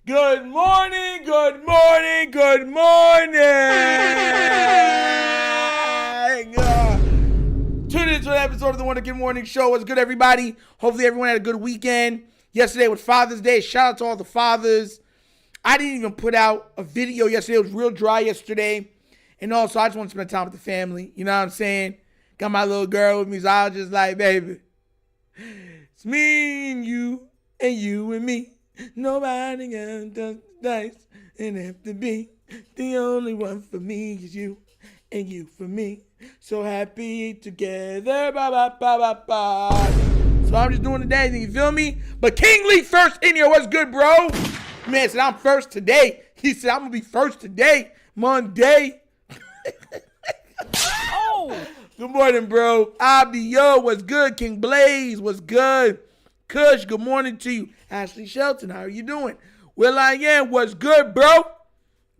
Good morning, good morning, good morning. Tune in to an episode of the Wonder Kid Morning Show. What's good, everybody? Hopefully everyone had a good weekend. Yesterday was Father's Day. Shout out to all the fathers. I didn't even put out a video yesterday. It was real dry yesterday. And also, I just want to spend time with the family. You know what I'm saying? Got my little girl with me, so I was just like, baby, it's me and you and me. Nobody else does nice and have to be. The only one for me is you and you for me. So happy together, ba ba ba ba ba. So I'm just doing the dance, you feel me? But King Lee first in here, what's good, bro? Man said I'm first today. He said I'm gonna be first today, Monday. Oh, good morning, bro. Yo, what's good? King Blaze, what's good? Kush, good morning to you. Ashley Shelton, how are you doing? Will I am, what's good, bro?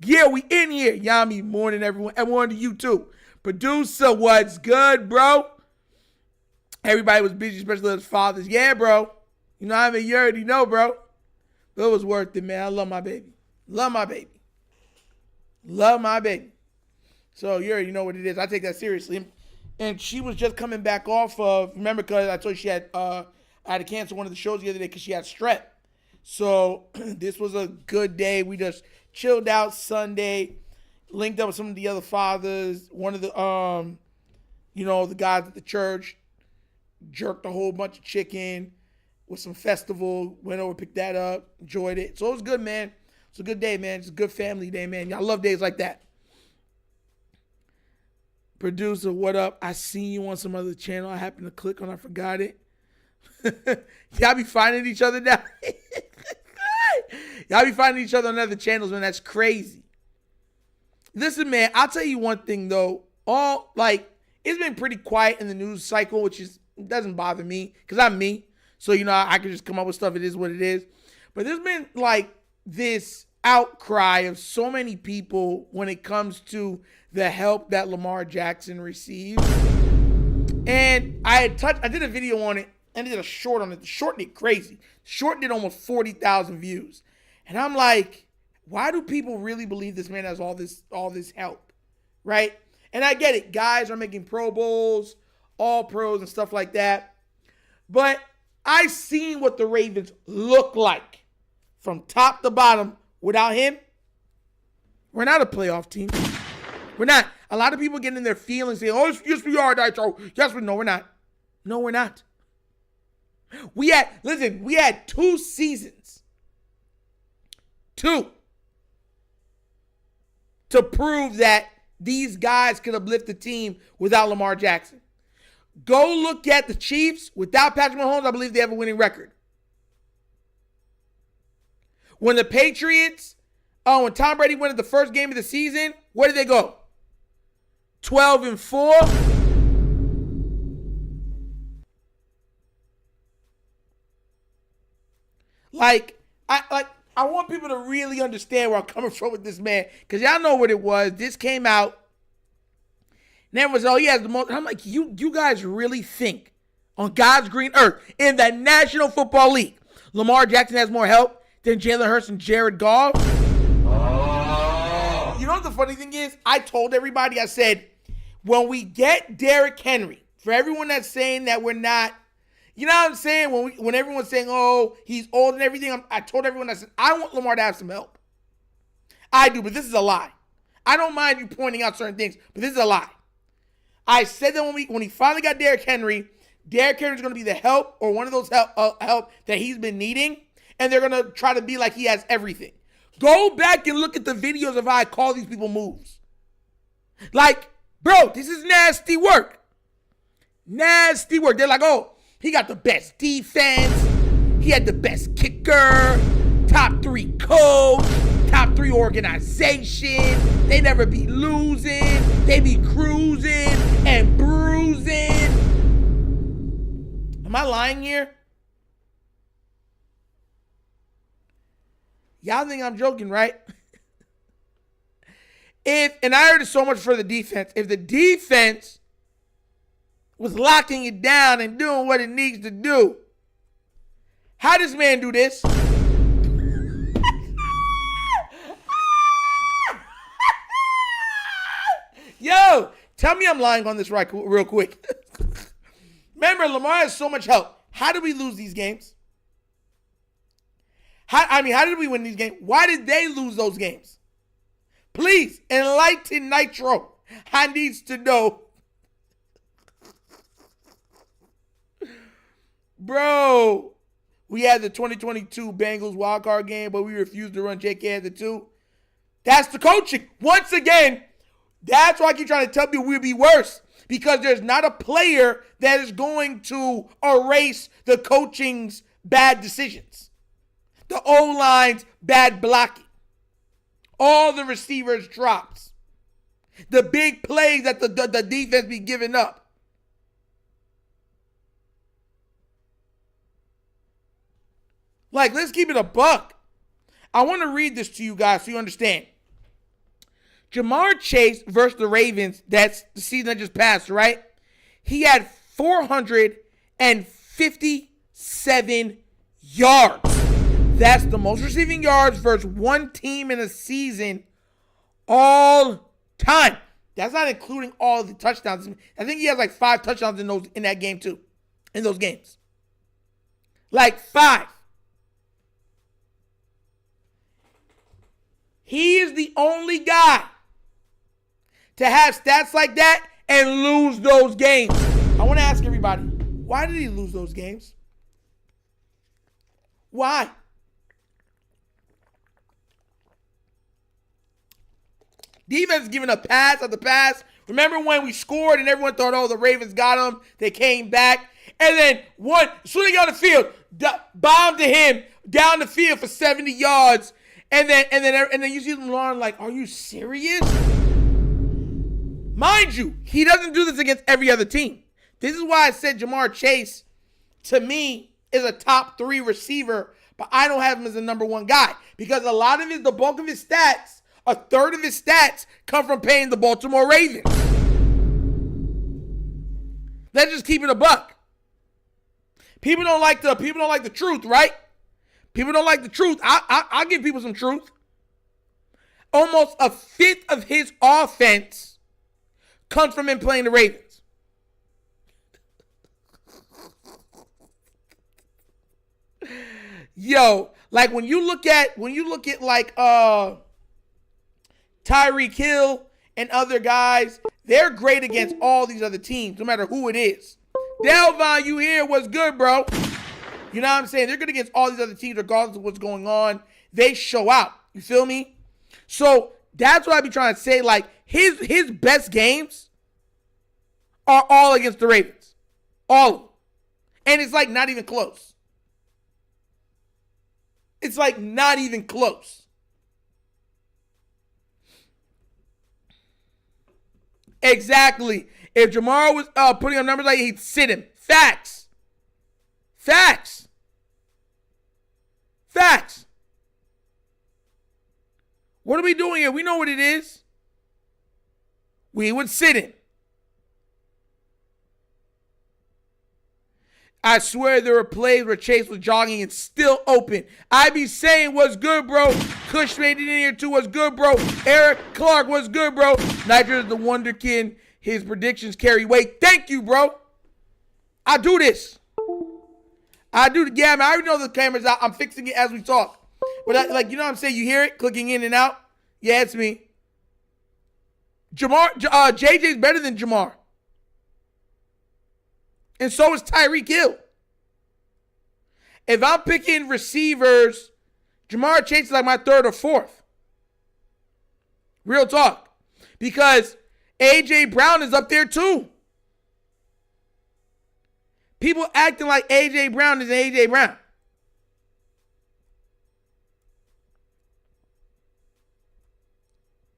Yeah, we in here. Yami, morning, everyone. Everyone to you, too. Producer, what's good, bro? Everybody was busy, especially his fathers. Yeah, bro. You know, I mean, you already know, bro. But it was worth it, man. I love my baby. Love my baby. Love my baby. So you already know what it is. I take that seriously. And she was just coming back off of, remember, because I told you she had, I had to cancel one of the shows the other day because she had strep. So this was a good day. We just chilled out Sunday, linked up with some of the other fathers. One of the, the guys at the church jerked a whole bunch of chicken with some festival. Went over, picked that up, enjoyed it. So it was good, man. It's a good day, man. It's a good family day, man. Y'all love days like that. Producer, what up? I seen you on some other channel. I happened to click on. I forgot it. Y'all be finding each other now. Y'all be finding each other on other channels, man. That's crazy. Listen, man, I'll tell you one thing, though. It's been pretty quiet in the news cycle, which doesn't bother me because I'm me. So, I can just come up with stuff. It is what it is. But there's been, this outcry of so many people when it comes to the help that Lamar Jackson received. And I did a video on it. And did a short on it. The short did crazy. The short did almost 40,000 views. And I'm like, why do people really believe this man has all this help? Right? And I get it. Guys are making Pro Bowls, all pros and stuff like that. But I've seen what the Ravens look like from top to bottom without him. We're not a playoff team. We're not. A lot of people get in their feelings saying, oh, yes, we are, Nitro. Yes, no, we're not. No, we're not. We had 2 seasons. 2. To prove that these guys could uplift the team without Lamar Jackson. Go look at the Chiefs. Without Patrick Mahomes, I believe they have a winning record. When the Patriots, when Tom Brady went at the first game of the season, where did they go? 12-4. I want people to really understand where I'm coming from with this man. Because y'all know what it was. This came out. And everyone's, he has the most. And I'm like, you guys really think on God's green earth in the National Football League, Lamar Jackson has more help than Jalen Hurts and Jared Goff? Oh. You know what the funny thing is? I told everybody, I said, when we get Derrick Henry, for everyone that's saying that we're not, you know what I'm saying? When everyone's saying, oh, he's old and everything, I told everyone, I said, I want Lamar to have some help. I do, but this is a lie. I don't mind you pointing out certain things, but this is a lie. I said that when he finally got Derrick Henry's going to be the help or one of those help that he's been needing, and they're going to try to be like he has everything. Go back and look at the videos of how I call these people moves. Bro, this is nasty work. Nasty work. They're like, oh, he got the best defense. He had the best kicker. Top 3 coach. Top 3 organization. They never be losing. They be cruising and bruising. Am I lying here? Y'all think I'm joking, right? And I heard it so much for the defense. If the defense was locking it down and doing what it needs to do, how does this man do this? Yo, tell me I'm lying on this real quick. Remember, Lamar has so much help. How did we lose these games? How did we win these games? Why did they lose those games? Please, enlighten Nitro. I needs to know. Bro, we had the 2022 Bengals wildcard game, but we refused to run JK at the 2. That's the coaching. Once again, that's why I keep trying to tell you we'll be worse. Because there's not a player that is going to erase the coaching's bad decisions. The O-line's bad blocking. All the receivers' drops. The big plays that the defense be giving up. Like, let's keep it a buck. I want to read this to you guys so you understand. Jamar Chase versus the Ravens, that's the season that just passed, right? He had 457 yards. That's the most receiving yards versus one team in a season all time. That's not including all the touchdowns. I think he has like 5 touchdowns in that game too. In those games. Like 5. He is the only guy to have stats like that and lose those games. I want to ask everybody, why did he lose those games? Why? Defense giving up pass after pass. Remember when we scored and everyone thought, oh, the Ravens got him. They came back. And then as soon as they got on the field, bombed to him down the field for 70 yards. And then you see Lamar like, are you serious? Mind you, he doesn't do this against every other team. This is why I said Jamar Chase, to me, is a top 3 receiver, but I don't have him as the number 1 guy. Because the bulk of his stats, a third of his stats, come from paying the Baltimore Ravens. Let's just keep it a buck. People don't like the truth, right? People don't like the truth. I'll give people some truth. Almost a fifth of his offense comes from him playing the Ravens. Yo, like when you look at like Tyreek Hill and other guys, they're great against all these other teams, no matter who it is. Delvon, you here? What's good, bro? You know what I'm saying? They're good against all these other teams regardless of what's going on. They show out. You feel me? So that's what I be trying to say. Like, his best games are all against the Ravens. All of them. And it's like not even close. It's like not even close. Exactly. If Jamar was putting up numbers like he'd sit him. Facts. Facts. Facts. What are we doing here? We know what it is. We would sit him. I swear there were plays where Chase was jogging and still open. I be saying what's good, bro. Kush made it in here too. What's good, bro? Eric Clark, what's good, bro? Nitro is the Wonderkind. His predictions carry weight. Thank you, bro. I do this. I do. Yeah, man, I already know the camera's out. I'm fixing it as we talk. But you know what I'm saying? You hear it clicking in and out? Yeah, it's me. JJ's better than Jamar. And so is Tyreek Hill. If I'm picking receivers, Jamar Chase is like my 3rd or 4th. Real talk. Because A.J. Brown is up there too. People acting like A.J. Brown is A.J. Brown.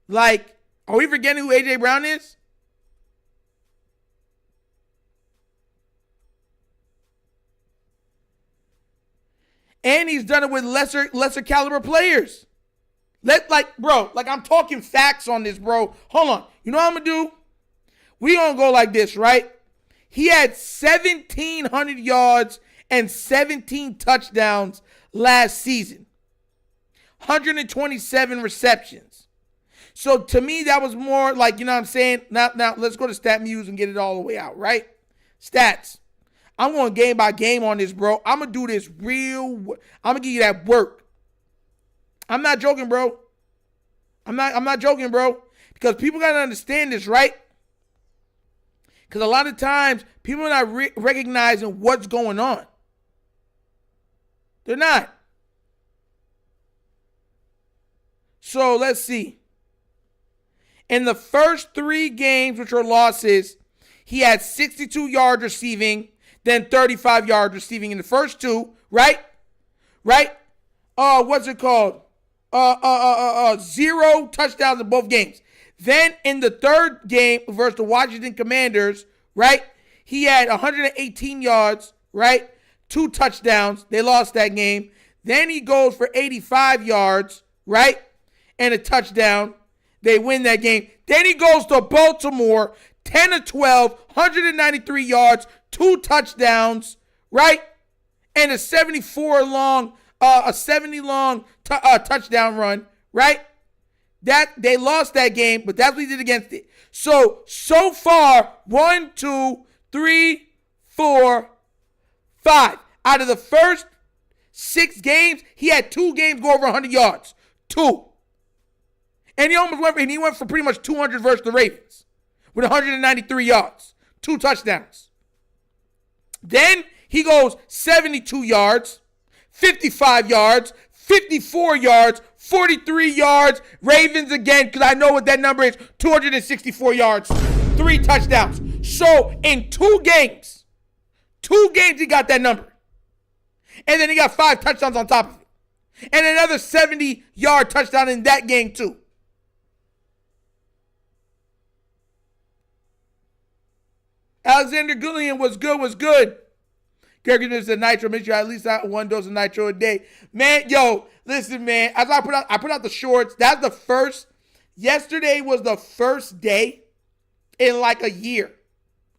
Like, are we forgetting who A.J. Brown is? And he's done it with lesser caliber players. I'm talking facts on this, bro. Hold on. You know what I'm going to do? We going to go like this, right? He had 1,700 yards and 17 touchdowns last season. 127 receptions. So to me, that was more like, you know what I'm saying? Now let's go to Stat Muse and get it all the way out, right? Stats. I'm going game by game on this, bro. I'm going to do this I'm going to give you that work. I'm not joking, bro. I'm not joking, bro. Because people got to understand this, right? Because a lot of times, people are not recognizing what's going on. They're not. So, let's see. In the first 3 games, which are losses, he had 62 yards receiving, then 35 yards receiving in the first 2, right? Right? What's it called? 0 touchdowns in both games. Then in the third game versus the Washington Commanders, right? He had 118 yards, right? 2 touchdowns. They lost that game. Then he goes for 85 yards, right? And a touchdown. They win that game. Then he goes to Baltimore, 10 of 12, 193 yards, 2 touchdowns, right? And a 70-long touchdown run, right? That they lost that game, but that's what he did against it. So far, 1, 2, 3, 4, 5. Out of the first 6 games, he had 2 games go over 100 yards. 2. And he went for pretty much 200 versus the Ravens with 193 yards, 2 touchdowns. Then he goes 72 yards, 55 yards, 54 yards, 43 yards. Ravens again, because I know what that number is, 264 yards, 3 touchdowns. So in 2 games he got that number. And then he got 5 touchdowns on top of it. And another 70-yard touchdown in that game too. Alexander Gillian was good. Gergen said Nitro. Make sure I at least have 1 dose of Nitro a day. Man, yo, listen, man. As I put out the shorts. That's the first. Yesterday was the first day in like a year,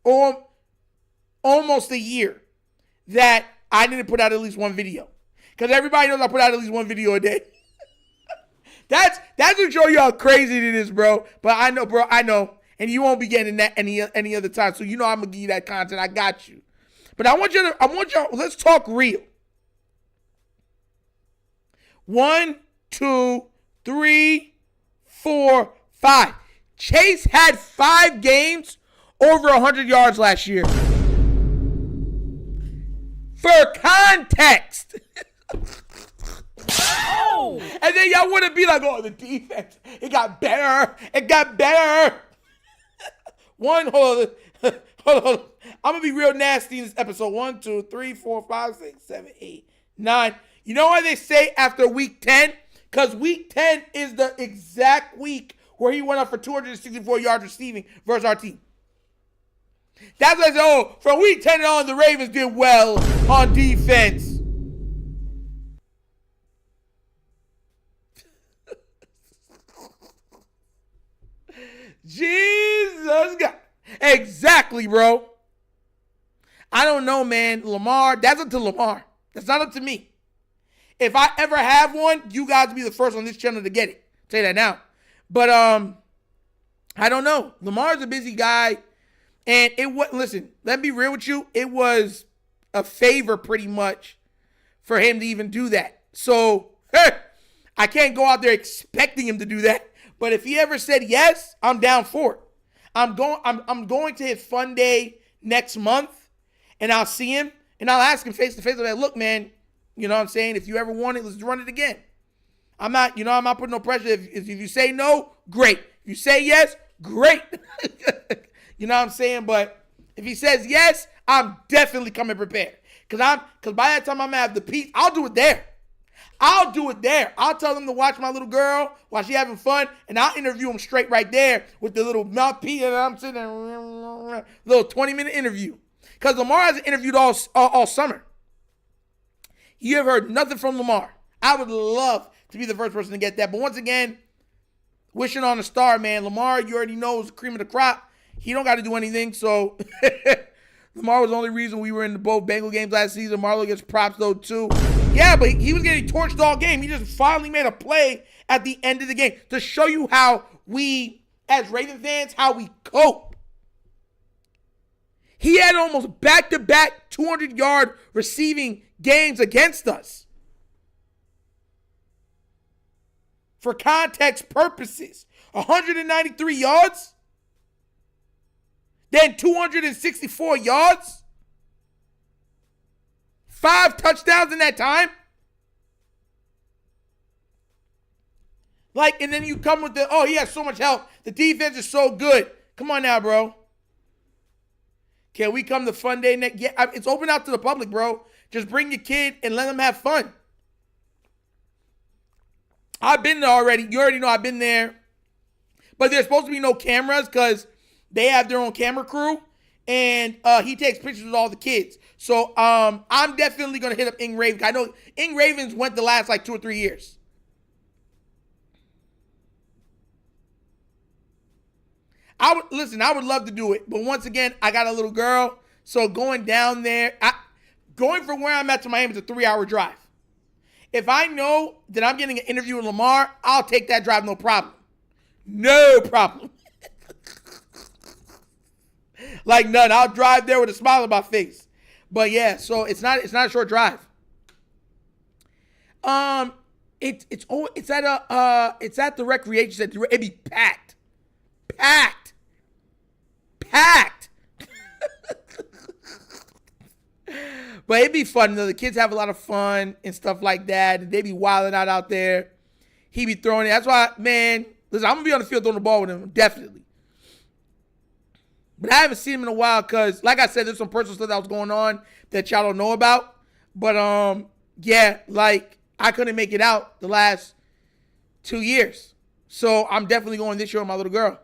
or almost a year, that I didn't put out at least 1 video. Because everybody knows I put out at least 1 video a day. That's to show you how crazy it is, bro. But I know, bro. I know. And you won't be getting that any other time. So you know I'm gonna give you that content. I got you. But I want y'all, let's talk real. 1, 2, 3, 4, 5. Chase had 5 games over 100 yards last year. For context. Oh! And then y'all want to be like, oh, the defense, it got better. Hold on. I'm going to be real nasty in this episode. 1, 2, 3, 4, 5, 6, 7, 8, 9. You know why they say after week 10? Because week 10 is the exact week where he went up for 264 yards receiving versus our team. That's why I say, from week 10 on, the Ravens did well on defense. Jesus God. Exactly, bro. I don't know, man. Lamar, that's up to Lamar. That's not up to me. If I ever have one, you guys will be the first on this channel to get it. I'll tell you that now. But I don't know. Lamar's a busy guy. And listen, let me be real with you. It was a favor pretty much for him to even do that. So I can't go out there expecting him to do that. But if he ever said yes, I'm down for it. I'm going to his fun day next month, and I'll see him, and I'll ask him face to face. I'm like, look, man, you know what I'm saying? If you ever want it, let's run it again. I'm not putting no pressure. If you say no, great. If you say yes, great. You know what I'm saying? But if he says yes, I'm definitely coming prepared. Because by that time I'm gonna have the piece, I'll do it there. I'll tell them to watch my little girl while she having fun, and I'll interview them straight right there with the little mouthpiece, and I'm sitting there, little 20-minute interview. Because Lamar hasn't interviewed all summer. You have heard nothing from Lamar. I would love to be the first person to get that. But once again, wishing on a star, man. Lamar, you already know, is the cream of the crop. He don't got to do anything, so Lamar was the only reason we were in both Bengal games last season. Marlo gets props, though, too. Yeah, but he was getting torched all game. He just finally made a play at the end of the game to show you how we, as Raven fans, how we cope. He had almost back-to-back 200-yard receiving games against us. For context purposes, 193 yards, then 264 yards, 5 touchdowns in that time. Like, and then you come with oh, he has so much help. The defense is so good. Come on now, bro. Can we come to Fun Day next? Yeah, it's open out to the public, bro. Just bring your kid and let them have fun. I've been there already. You already know I've been there. But there's supposed to be no cameras because they have their own camera crew. And he takes pictures with all the kids. So I'm definitely going to hit up Ing Raven. I know Ing Ravens went the last like 2 or 3 years. I would love to do it. But once again, I got a little girl. So going down there, going from where I'm at to Miami is a 3-hour drive. If I know that I'm getting an interview with Lamar, I'll take that drive, no problem. No problem. Like none. I'll drive there with a smile on my face. But yeah, so it's not a short drive. It's at the recreation center. It'd be packed. But it'd be fun though. The kids have a lot of fun and stuff like that. They be wilding out there. He be throwing it. That's why, man, listen, I'm gonna be on the field throwing the ball with him, definitely. But I haven't seen him in a while because, like I said, there's some personal stuff that was going on that y'all don't know about. But yeah, like I couldn't make it out the last 2 years. So I'm definitely going this year with my little girl.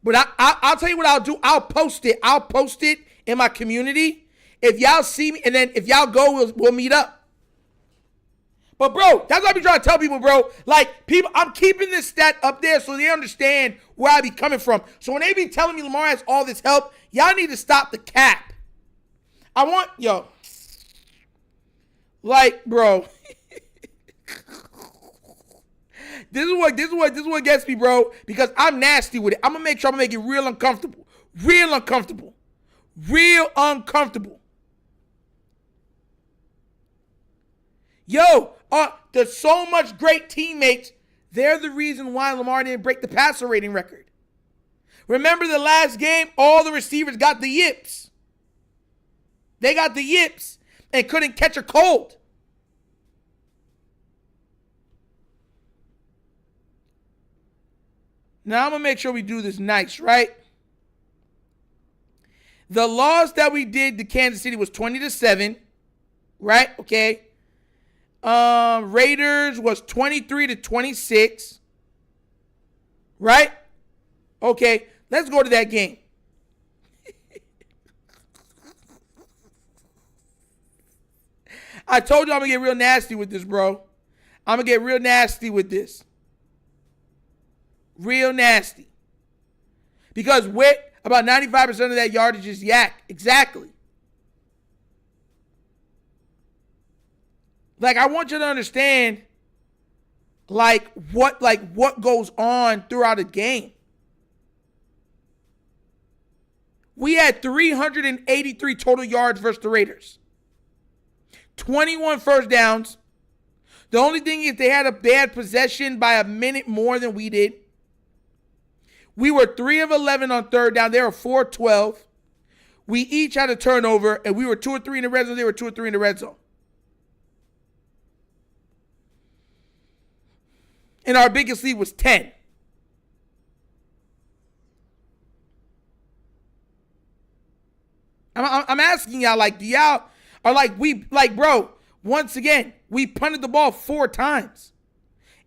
But I'll tell you what I'll do. I'll post it. I'll post it in my community. If y'all see me, and then if y'all go, we'll meet up. But bro, that's what I be trying to tell people, bro. Like people, I'm keeping this stat up there so they understand where I be coming from. So when they be telling me Lamar has all this help, y'all need to stop the cap. Like, bro. This is what gets me, bro, because I'm nasty with it. I'm gonna make sure I'm gonna make it real uncomfortable. Real uncomfortable. Real uncomfortable. Yo, there's so much great teammates. They're the reason why Lamar didn't break the passer rating record. Remember the last game, all the receivers got the yips. They got the yips and couldn't catch a cold. Now, I'm going to make sure we do this nice, right? The loss that we did to Kansas City was 20-7, right? Okay. Raiders was 23-26, right? Okay, let's go to that game. I told you I'm going to get real nasty with this, bro. I'm going to get real nasty with this. Real nasty. Because with about 95% of that yardage is yak. Exactly. Like, I want you to understand, like what goes on throughout a game. We had 383 total yards versus the Raiders. 21 first downs. The only thing is they had possession by a minute more than we did. We were 3 of 11 on third down. They were 4-12. We each had a turnover, and we were 2 or 3 in the red zone. They were 2 or 3 in the red zone. And our biggest lead was 10. I'm asking y'all, like, do y'all are like, bro, once again, we punted the ball 4 times.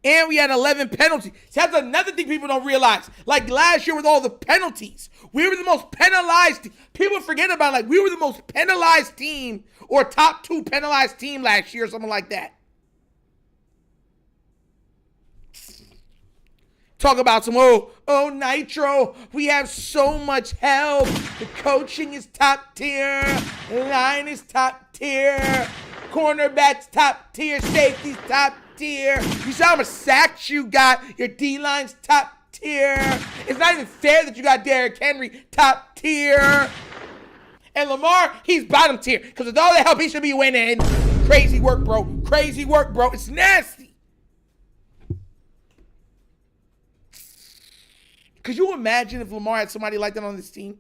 And we had 11 penalties. See, that's another thing people don't realize. Like last year with all the penalties, we were the most penalized. People forget about it. Like we were the most penalized team or top 2 penalized team last year or something like that. Talk about some, Nitro. We have so much help. The coaching is top tier. The line is top tier. Cornerbacks top tier. Safeties top tier. You saw how much sacks you got. Your D-line's top tier. It's not even fair that you got Derrick Henry top tier. And Lamar, he's bottom tier. Because with all the help, he should be winning. Crazy work, bro. Crazy work, bro. It's nasty. Could you imagine if Lamar had somebody like that on this team?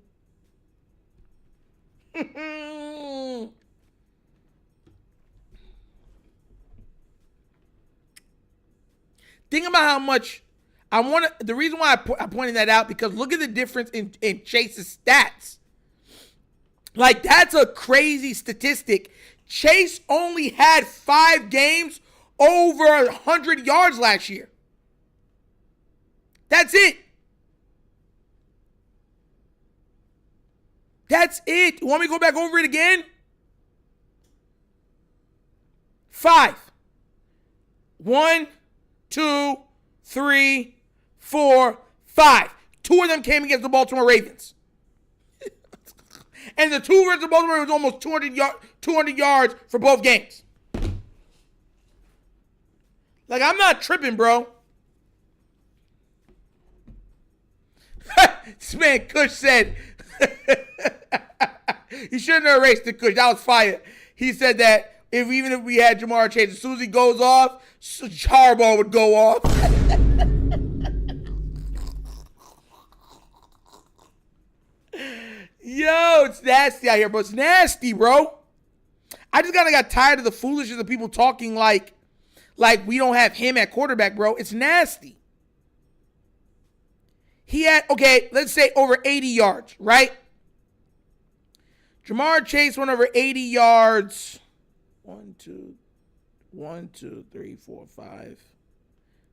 Think about how much I want to. The reason why I'm pointing that out, because look at the difference in Chase's stats. Like, that's a crazy statistic. Chase only had 5 games over 100 yards last year. That's it. That's it. You want me to go back over it again? 5. 1, 2, 3, 4, 5. 2 of them came against the Baltimore Ravens. And the 2 against the Baltimore Ravens was almost 200 yards for both games. Like, I'm not tripping, bro. This man Kush said, he shouldn't have erased the Kush. That was fire. He said that even if we had Jamar Chase, as soon as he goes off, Harbaugh would go off. Yo, it's nasty out here, bro. It's nasty, bro. I just kind of got tired of the foolishness of people talking like we don't have him at quarterback, bro. It's nasty. He had, okay, let's say over 80 yards, right? Jamar Chase went over 80 yards. 1, 2, 3, 4, 5,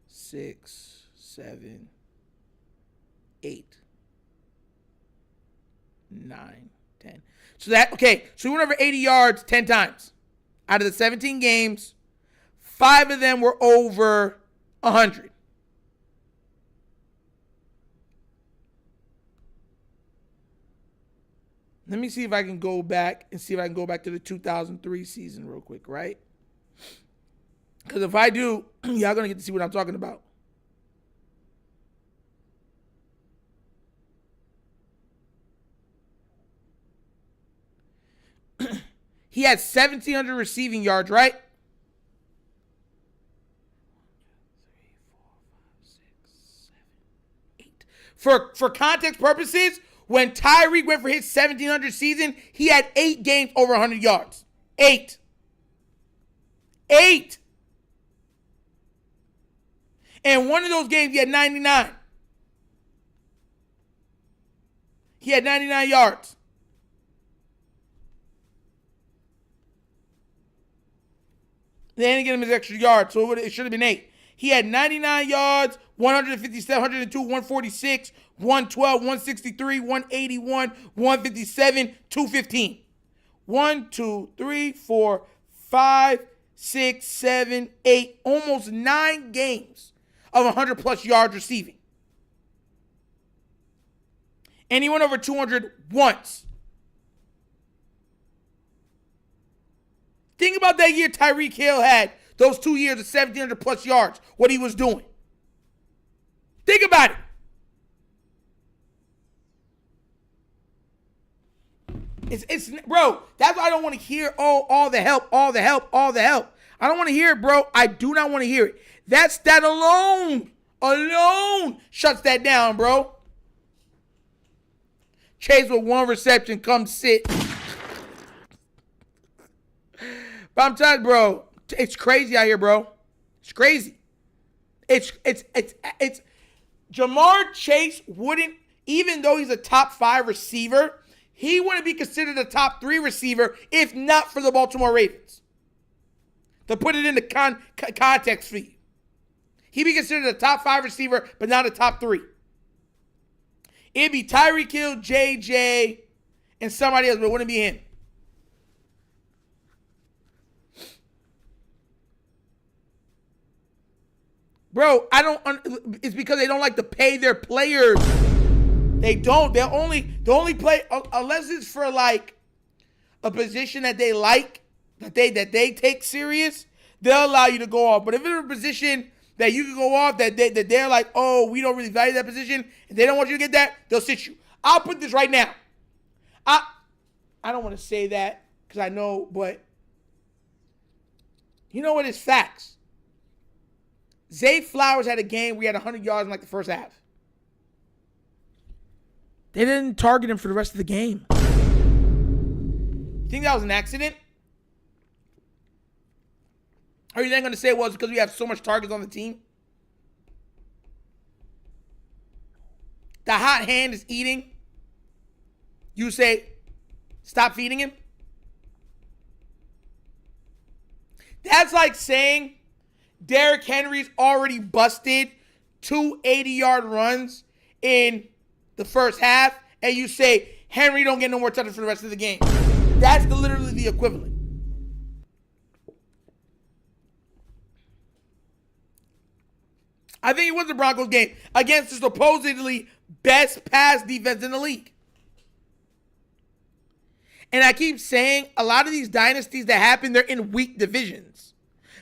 6, 7, 8, 9, 10. So he went over 80 yards 10 times. Out of the 17 games, 5 of them were over 100. Let me see if I can go back to the 2003 season real quick, right? Because if I do, y'all going to get to see what I'm talking about. He had 1,700 receiving yards, right? 1, 2, 3, 4, 5, 6, 7, 8. For context purposes, when Tyreek went for his 1,700 season, he had 8 games over 100 yards. 8. And one of those games, he had 99. He had 99 yards. They didn't get him his extra yards, so it should have been 8. He had 99 yards, 157, 102, 146, 112, 163, 181, 157, 215. 1, 2, 3, 4, 5, 6, 7, 8. Almost 9 games of 100 plus yards receiving. And he went over 200 once. Think about that year Tyreek Hill had, those 2 years of 1,700 plus yards, what he was doing. Think about it. It's bro, that's why I don't want to hear all the help. I don't want to hear it, bro. I do not want to hear it. That stat alone shuts that down, bro. Chase with 1 reception, come sit. But I'm telling you, bro, it's crazy out here, bro. It's crazy. It's Jamar Chase wouldn't, even though he's a top 5 receiver, he wouldn't be considered a top 3 receiver if not for the Baltimore Ravens. To put it into context for you. He'd be considered a top 5 receiver, but not a top 3. It'd be Tyreek Hill, JJ, and somebody else, but it wouldn't be him. Bro, it's because they don't like to pay their players. They don't. They'll only play unless it's for like a position that they like, that they take serious. They'll allow you to go off. But if it's a position that you can go off, that they're like, oh, we don't really value that position, and they don't want you to get that, they'll sit you. I'll put this right now. I don't want to say that because I know, but you know what? It's facts. Zay Flowers had a game where he had 100 yards in like the first half. They didn't target him for the rest of the game. You think that was an accident? Or are you then going to say it was because we have so much targets on the team? The hot hand is eating. You say, stop feeding him? That's like saying Derrick Henry's already busted 2 80-yard runs in the first half, and you say Henry don't get no more touches for the rest of the game. That's literally the equivalent. I think it was the Broncos game against the supposedly best pass defense in the league. And I keep saying a lot of these dynasties that happen, they're in weak divisions.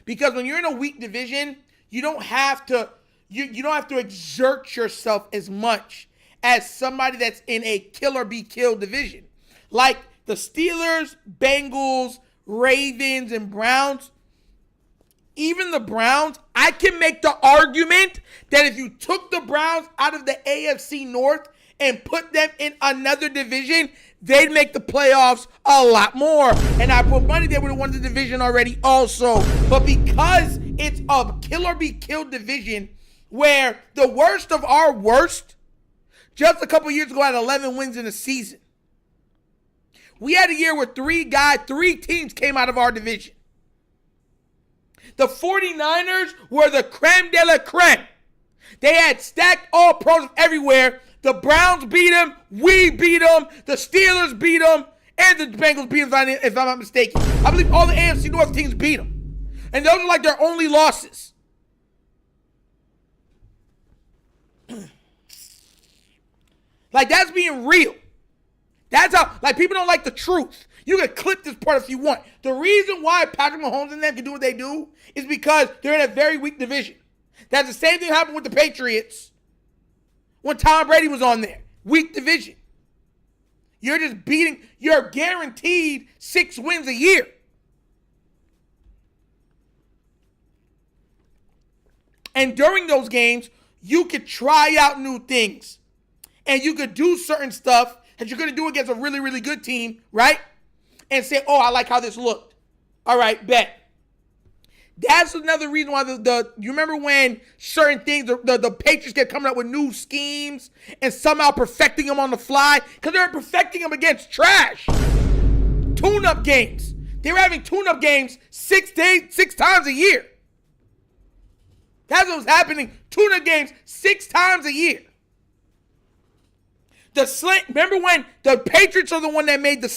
Because when you're in a weak division, you don't have to exert yourself as much as somebody that's in a kill or be killed division. Like the Steelers, Bengals, Ravens, and Browns. Even the Browns, I can make the argument that if you took the Browns out of the AFC North and put them in another division, they'd make the playoffs a lot more. And I put money they would have won the division already also. But because it's a kill or be killed division where the worst of our worst just a couple years ago had 11 wins in a season. We had a year where three teams came out of our division. The 49ers were the creme de la creme. They had stacked all pros everywhere. The Browns beat them. We beat them. The Steelers beat them. And the Bengals beat them, if I'm not mistaken. I believe all the AFC North teams beat them. And those are like their only losses. Like, that's being real. That's how, like, people don't like the truth. You can clip this part if you want. The reason why Patrick Mahomes and them can do what they do is because they're in a very weak division. That's the same thing happened with the Patriots when Tom Brady was on there. Weak division. You're guaranteed 6 wins a year. And during those games, you could try out new things. And you could do certain stuff that you're going to do against a really, really good team, right? And say, oh, I like how this looked. All right, bet. That's another reason why you remember when certain things, the Patriots kept coming up with new schemes and somehow perfecting them on the fly? Because they were perfecting them against trash. Tune-up games. They were having tune-up games 6 times a year. That's what was happening. Tune-up games 6 times a year. The slant, remember when the Patriots are the one that made the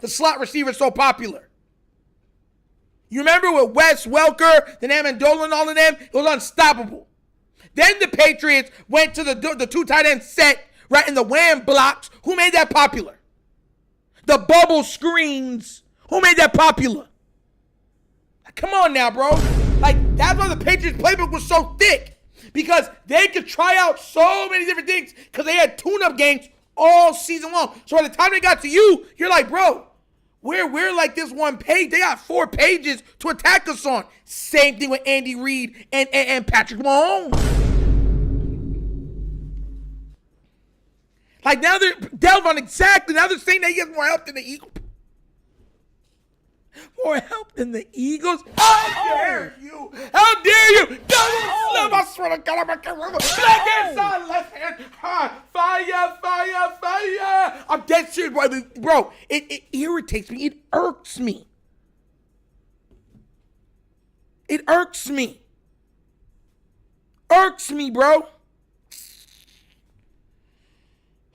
slot receiver so popular? You remember with Wes Welker, then Amendola and all of them? It was unstoppable. Then the Patriots went to the 2 tight end set, right, in the wham blocks. Who made that popular? The bubble screens. Who made that popular? Come on now, bro. Like, that's why the Patriots playbook was so thick. Because they could try out so many different things because they had tune-up games all season long. So by the time they got to you, you're like, bro, we're like this one page. They got 4 pages to attack us on. Same thing with Andy Reid and Patrick Mahomes. Like now they're delving exactly. Now they're saying that he has more help than the Eagles. More help than the Eagles? How dare you? How dare you? Double slip. I swear to God, I'm going to remember. Left hand side, left hand. Fire, fire, fire. I'm dead serious, bro. It irritates me. It irks me. It irks me. Irks me, bro.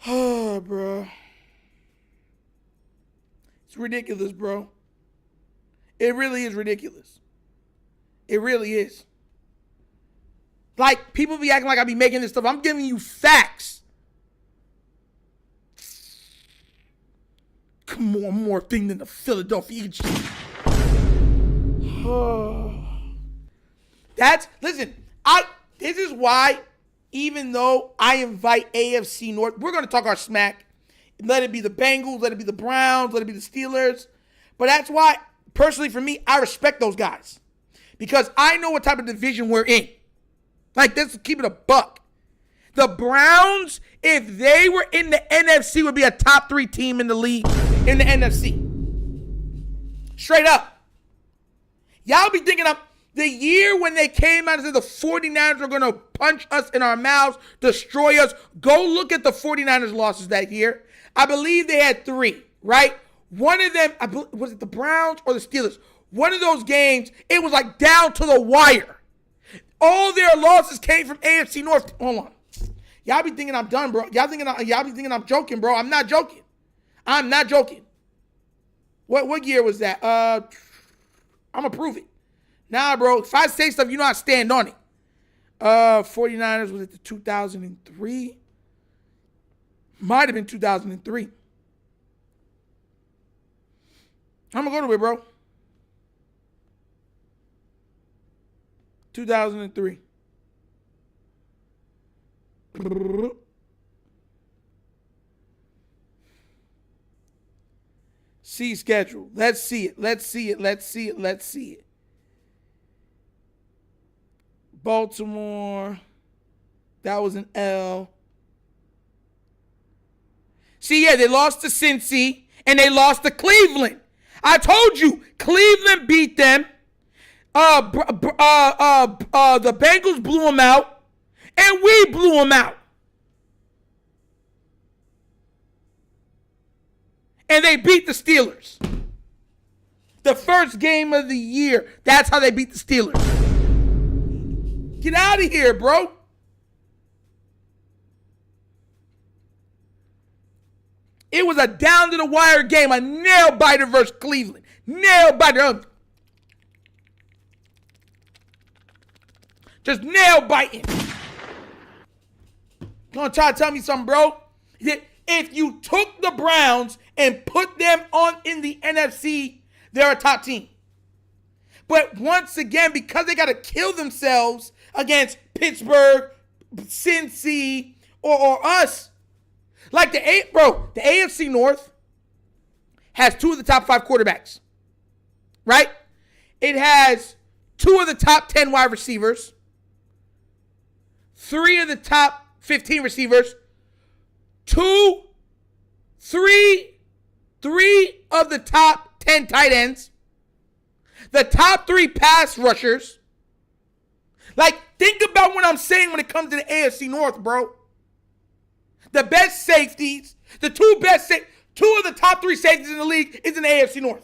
Oh, bro. It's ridiculous, bro. It really is ridiculous. It really is. Like, people be acting like I be making this stuff. I'm giving you facts. Come on, more thing than the Philadelphia Eagles. This is why, even though I invite AFC North, we're going to talk our smack. Let it be the Bengals, let it be the Browns, let it be the Steelers. But that's why, personally for me, I respect those guys. Because I know what type of division we're in. Like, let's keep it a buck. The Browns, if they were in the NFC, would be a top 3 team in the league in the NFC. Straight up. Y'all be thinking the year when they came out and said the 49ers were going to punch us in our mouths, destroy us. Go look at the 49ers losses that year. I believe they had 3, right? One of them, was it the Browns or the Steelers? One of those games, it was like down to the wire. All their losses came from AFC North. Hold on. Y'all be thinking I'm done, bro. Y'all be thinking I'm joking, bro. I'm not joking. I'm not joking. What year was that? I'm going to prove it. Nah, bro. If I say stuff, you know I stand on it. 49ers, was it the 2003? Might have been 2003. I'm going to go to it, bro. 2003. See schedule. Let's see it. Let's see it. Let's see it. Let's see it. Baltimore. That was an L. See, yeah, they lost to Cincy and they lost to Cleveland. I told you, Cleveland beat them. The Bengals blew them out, and we blew them out. And they beat the Steelers. The first game of the year, that's how they beat the Steelers. Get out of here, bro. It was a down-to-the-wire game, a nail-biter versus Cleveland. Nail-biter. Just nail-biting. Gonna try to tell me something, bro? If you took the Browns and put them in the NFC, they're a top team. But once again, because they got to kill themselves against Pittsburgh, Cincy, or us, like the AFC North has 2 of the top 5 quarterbacks, right? It has 2 of the top 10 wide receivers, 3 of the top 15 receivers, 3 of the top 10 tight ends, the top 3 pass rushers. Like, think about what I'm saying when it comes to the AFC North, bro. The best safeties, the 2 of the top 3 safeties in the league is in the AFC North.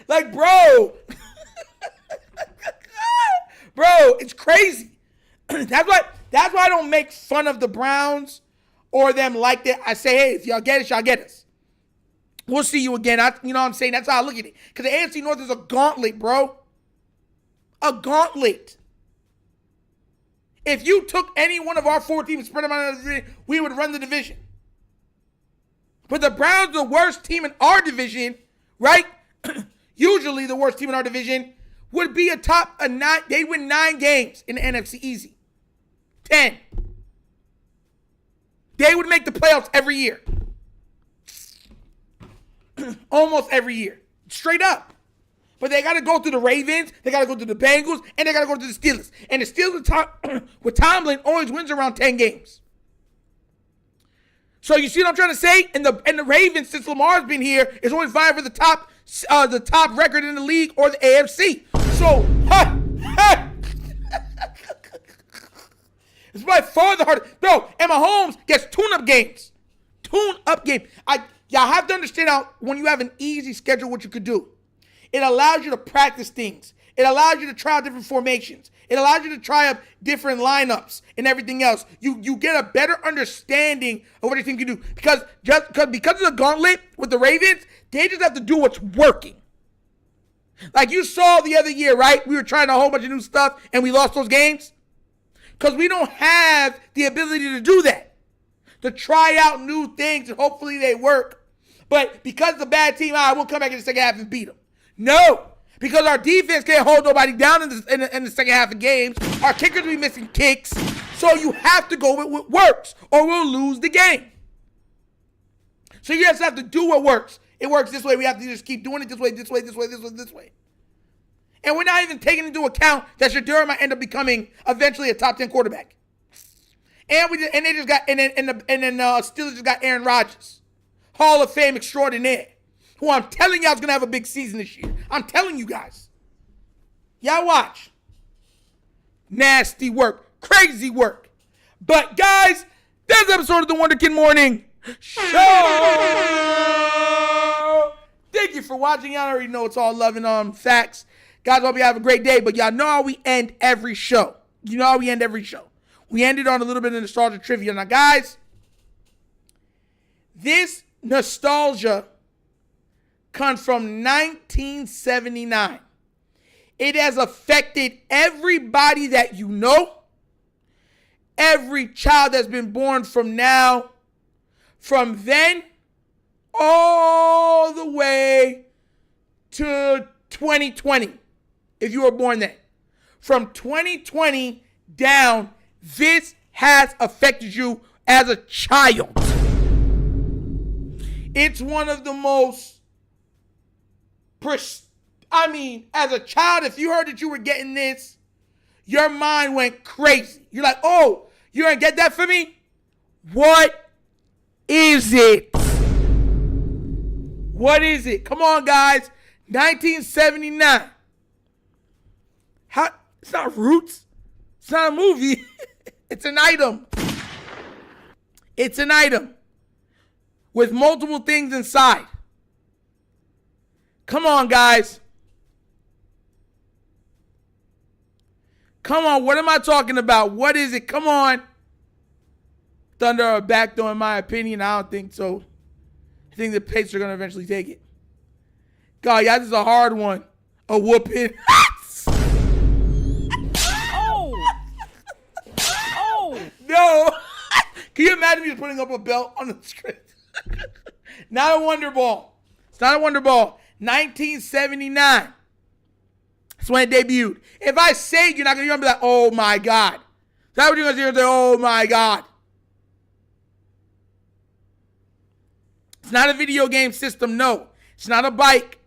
Like, bro. Bro, it's crazy. That's why I don't make fun of the Browns or them like that. I say, hey, if y'all get us, y'all get us. We'll see you again. You know what I'm saying? That's how I look at it. Because the AFC North is a gauntlet, bro. A gauntlet. If you took any one of our 4 teams and spread them out of the division, we would run the division. But the Browns are the worst team in our division, right? Usually the worst team in our division would be a 9. They win 9 games in the NFC easy. 10. They would make the playoffs every year. Almost every year. Straight up. But they got to go through the Ravens, they got to go through the Bengals, and they got to go through the Steelers. And the Steelers with Tomlin always wins around 10 games. So you see what I'm trying to say? And the Ravens, since Lamar's been here, is always vying for the top record in the league or the AFC. So, it's by far the hardest. Bro, and Mahomes gets tune-up games. Tune-up game. Y'all have to understand how when you have an easy schedule, what you could do. It allows you to practice things. It allows you to try out different formations. It allows you to try up different lineups and everything else. You get a better understanding of what your team can do. Because of the gauntlet with the Ravens, they just have to do what's working. Like you saw the other year, right? We were trying a whole bunch of new stuff and we lost those games. Because we don't have the ability to do that. To try out new things and hopefully they work. But because the bad team, we'll come back in the second half and beat them. No. Because our defense can't hold nobody down in the second half of games. Our kickers will be missing kicks. So you have to go with what works or we'll lose the game. So you just have to do what works. It works this way. We have to just keep doing it this way, this way, this way, this way, this way. And we're not even taking into account that Shadura might end up becoming eventually a top 10 quarterback. And the Steelers just got Aaron Rodgers, Hall of Fame extraordinaire, who I'm telling y'all is going to have a big season this year. I'm telling you guys. Y'all watch. Nasty work. Crazy work. But guys, that's the episode of the Wunderkind Morning Show. Thank you for watching. Y'all already know it's all love and facts. Guys, hope you have a great day. But y'all know how we end every show. You know how we end every show. We ended on a little bit of nostalgia trivia. Now, guys, this nostalgia comes from 1979. It has affected everybody that you know, every child that's been born from then, all the way to 2020, if you were born then. From 2020 down, this has affected you as a child. It's one of the most, as a child, if you heard that you were getting this, your mind went crazy. You're like, oh, you're going to get that for me? What is it? What is it? Come on, guys. 1979. It's not Roots. It's not a movie. It's an item. It's an item with multiple things inside. Come on, guys. Come on, what am I talking about? What is it? Come on. Thunder or backdoor, in my opinion. I don't think so. I think the Patriots are going to eventually take it. God, y'all, this is a hard one. A whooping. No. Can you imagine me just putting up a belt on the script? Not a Wonder Ball. It's not a Wonder Ball. 1979. That's when it debuted. If I say it, you're not going to be like, oh my God. Is that what you're going to say? Oh my God. It's not a video game system, no. It's not a bike.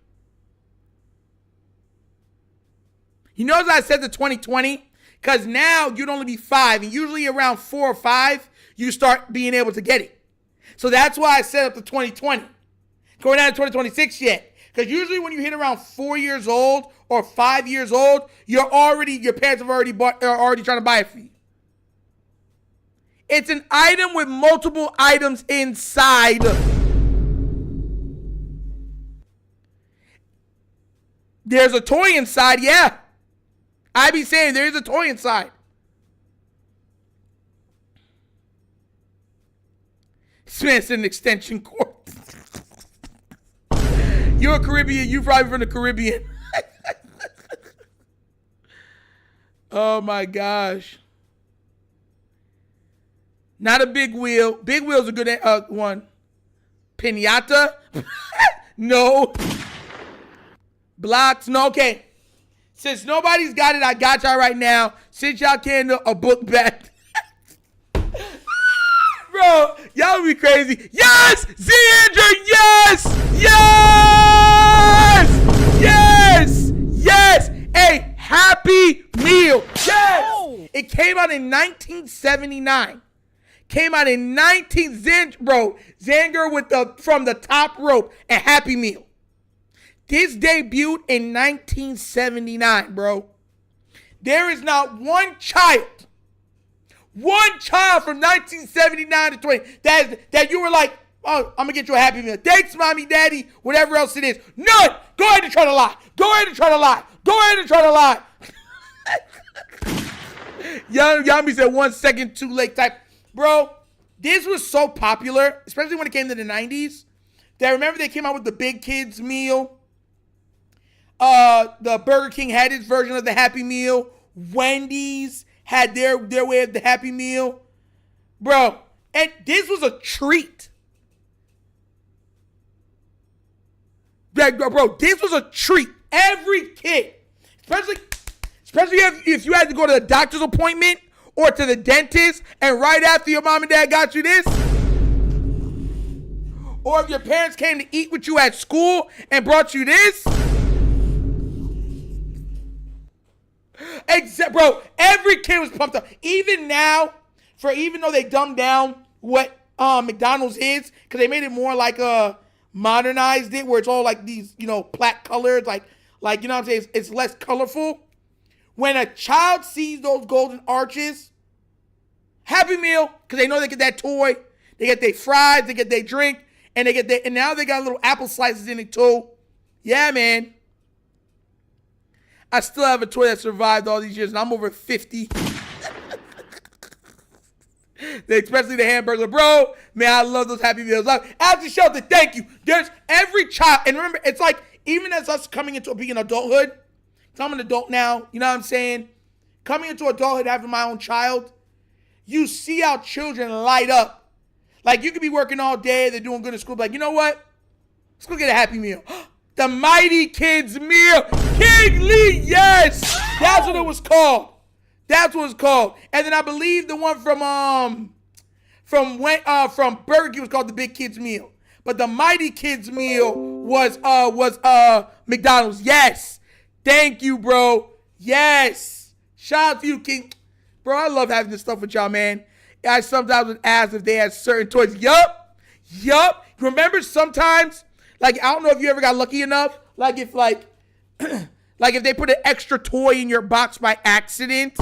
You notice I said the 2020? Because now you'd only be 5, and usually around 4 or 5, you start being able to get it. So that's why I set up the 2020. Going down to 2026 yet. Because usually when you hit around 4 years old or 5 years old, your parents have already trying to buy it for you. It's an item with multiple items inside. There's a toy inside, yeah. I be saying there is a toy inside. This man's an extension cord. You're a Caribbean. You probably from the Caribbean. Oh my gosh. Not a big wheel. Big wheel's a good one. Pinata? No. Blocks? No. Okay. Since nobody's got it, I got y'all right now. Since y'all can't do a book bag. Bro, y'all be crazy. Yes! Zandra, yes! Yes! Yes! Yes! A Happy Meal. Yes! Oh. It came out in 1979. Came out in Zanger with from the top rope, a Happy Meal. This debuted in 1979, bro. There is not one child from 1979 to 20 that you were like, oh, I'm gonna get you a Happy Meal. Thanks, mommy, daddy, whatever else it is. None. Go ahead and try to lie. Go ahead and try to lie. Go ahead and try to lie. Yami said 1 second too late type. Bro, this was so popular, especially when it came to the 90s. That remember they came out with the Big Kids meal. The Burger King had its version of the Happy Meal. Wendy's had their way of the Happy Meal. Bro, and this was a treat. Bro, this was a treat. Every kid, especially if you had to go to the doctor's appointment or to the dentist, and right after your mom and dad got you this, or if your parents came to eat with you at school and brought you this. Bro, every kid was pumped up. Even now, even though they dumbed down what McDonald's is, because they made it more like modernized it, where it's all like these, plaque colors, like you know what I'm saying? It's less colorful. When a child sees those golden arches, Happy Meal, because they know they get that toy, they get their fries, they get their drink, and and now they got little apple slices in it too. Yeah, man. I still have a toy that survived all these years, and I'm over 50. Especially the hamburger. Bro, man, I love those Happy Meals. Ashley Shelton, thank you. There's every child, and remember, it's like, even as us coming into being adulthood, because I'm an adult now, you know what I'm saying? Coming into adulthood, having my own child, you see how children light up. Like, you could be working all day, they're doing good in school, but like, you know what? Let's go get a Happy Meal. The Mighty Kids Meal. King Lee, yes! That's what it was called. That's what it's called. And then I believe the one from Burger King was called the Big Kids Meal. But the Mighty Kids Meal was McDonald's. Yes. Thank you, bro. Yes. Shout out to you, King. Bro, I love having this stuff with y'all, man. I sometimes would ask if they had certain toys. Yup. Remember sometimes, like, I don't know if you ever got lucky enough, like if if they put an extra toy in your box by accident.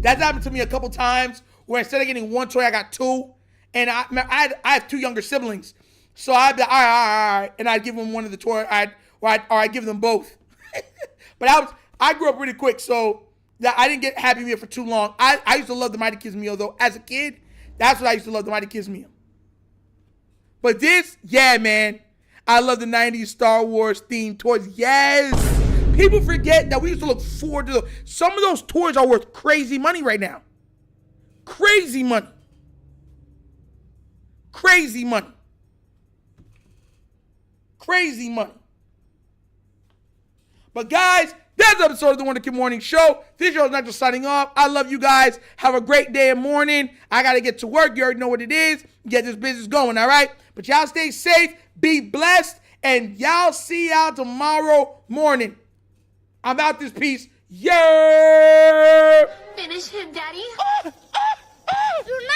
That's happened to me a couple times where instead of getting one toy, I got two. And I have two younger siblings. So I'd be all right, and I'd give them one of the toys, or I'd give them both. But I grew up really quick, so that I didn't get Happy Meal for too long. I used to love the Mighty Kids Meal, though. As a kid, that's what I used to love, the Mighty Kids Meal. But this, yeah, man. I love the 90s Star Wars themed toys. Yes. People forget that we used to look forward to those. Some of those toys are worth crazy money right now. Crazy money. Crazy money. Crazy money. But guys, that's the episode of the Wonder Kid Morning Show. This show is not just signing off. I love you guys. Have a great day and morning. I got to get to work. You already know what it is. Get this business going, all right? But y'all stay safe. Be blessed. And y'all see y'all tomorrow morning. I'm out this piece. Yeah! Finish him, Daddy. You're not